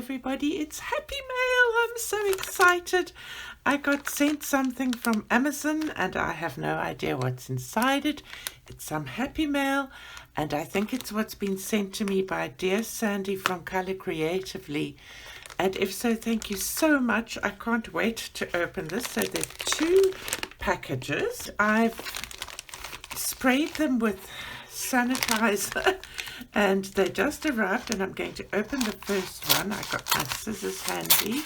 everybody. It's Happy Mail. I'm so excited. I got sent something from Amazon and I have no idea what's inside it. It's some Happy Mail and I think it's what's been sent to me by dear Sandy from Color Creatively. And if so, thank you so much. I can't wait to open this. So there's 2 packages. I've sprayed them with sanitizer and they just arrived, and I'm going to open the first one. I got my scissors handy.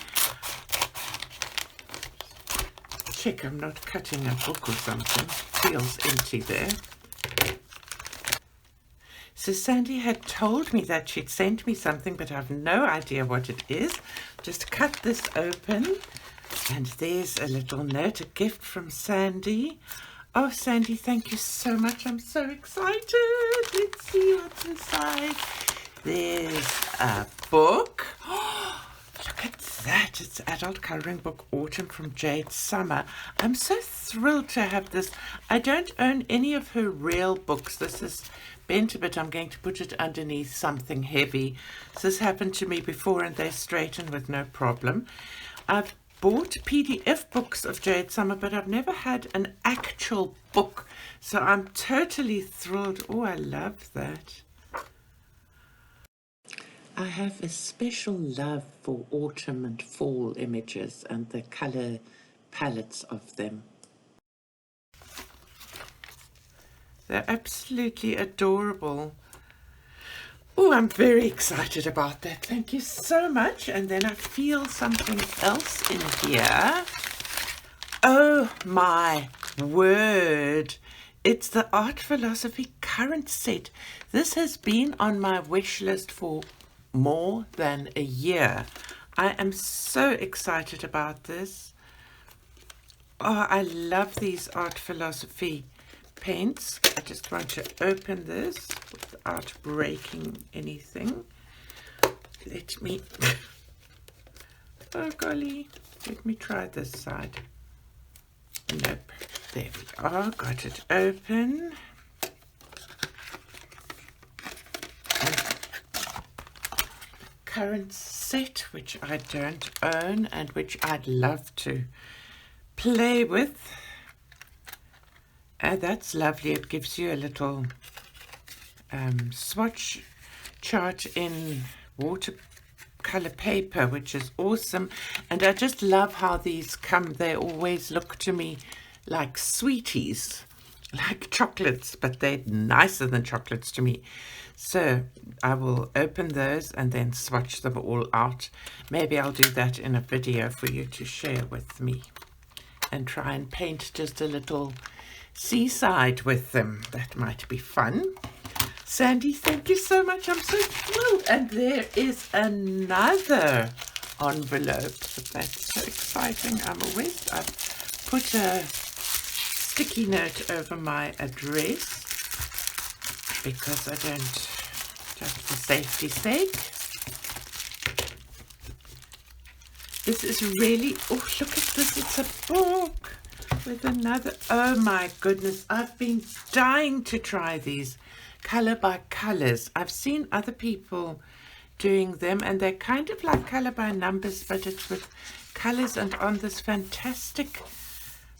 Check I'm not cutting a book or something. Feels empty there. So Sandy had told me that she'd sent me something, but I've no idea what it is. Just cut this open and there's a little note, a gift from Sandy. Oh, Sandy, thank you so much. I'm so excited. Let's see what's inside. There's a book. Oh, look at that. It's adult coloring book, Autumn from Jade Summer. I'm so thrilled to have this. I don't own any of her real books. This is bent a bit. I'm going to put it underneath something heavy. So this happened to me before and they straighten with no problem. I've bought PDF books of Jade Summer, but I've never had an actual book, so I'm totally thrilled. Oh, I love that. I have a special love for autumn and fall images and the color palettes of them. They're absolutely adorable. Oh, I'm very excited about that. Thank you so much. And then I feel something else in here. Oh my word. It's the Art Philosophy Current Set. This has been on my wish list for more than a year. I am so excited about this. Oh, I love these Art Philosophy paints. I just want to open this without breaking anything. Let me oh golly, let me try this side. Nope, there we are, got it open. Current set, which I don't own and which I'd love to play with. That's lovely. It gives you a little swatch chart in watercolor paper, which is awesome. And I just love how these come. They always look to me like sweeties, like chocolates, but they're nicer than chocolates to me. So I will open those and then swatch them all out. Maybe I'll do that in a video for you to share with me and try and paint just a little seaside with them. That might be fun. Sandy, thank you so much. I'm so thrilled. And there is another envelope. That's so exciting. I've put a sticky note over my address because I don't, just for safety's sake. This is really, oh, look at this. It's a book with another, oh my goodness, I've been dying to try these color by colors. I've seen other people doing them and they're kind of like color by numbers, but it's with colors and on this fantastic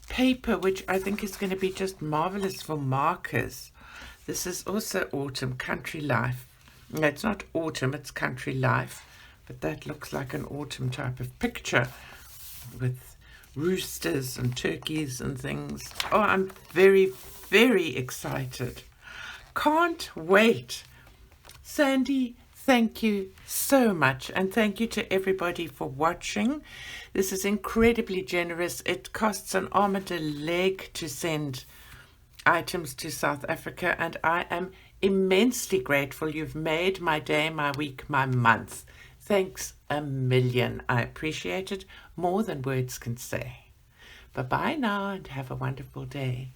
paper, which I think is going to be just marvelous for markers. This is also Autumn, Country Life. No, it's not autumn, it's Country Life, but that looks like an autumn type of picture with roosters and turkeys and things. Oh, I'm very, very excited. Can't wait. Sandy, thank you so much. And thank you to everybody for watching. This is incredibly generous. It costs an arm and a leg to send items to South Africa. And I am immensely grateful. You've made my day, my week, my month. Thanks a million. I appreciate it more than words can say. Bye-bye now and have a wonderful day.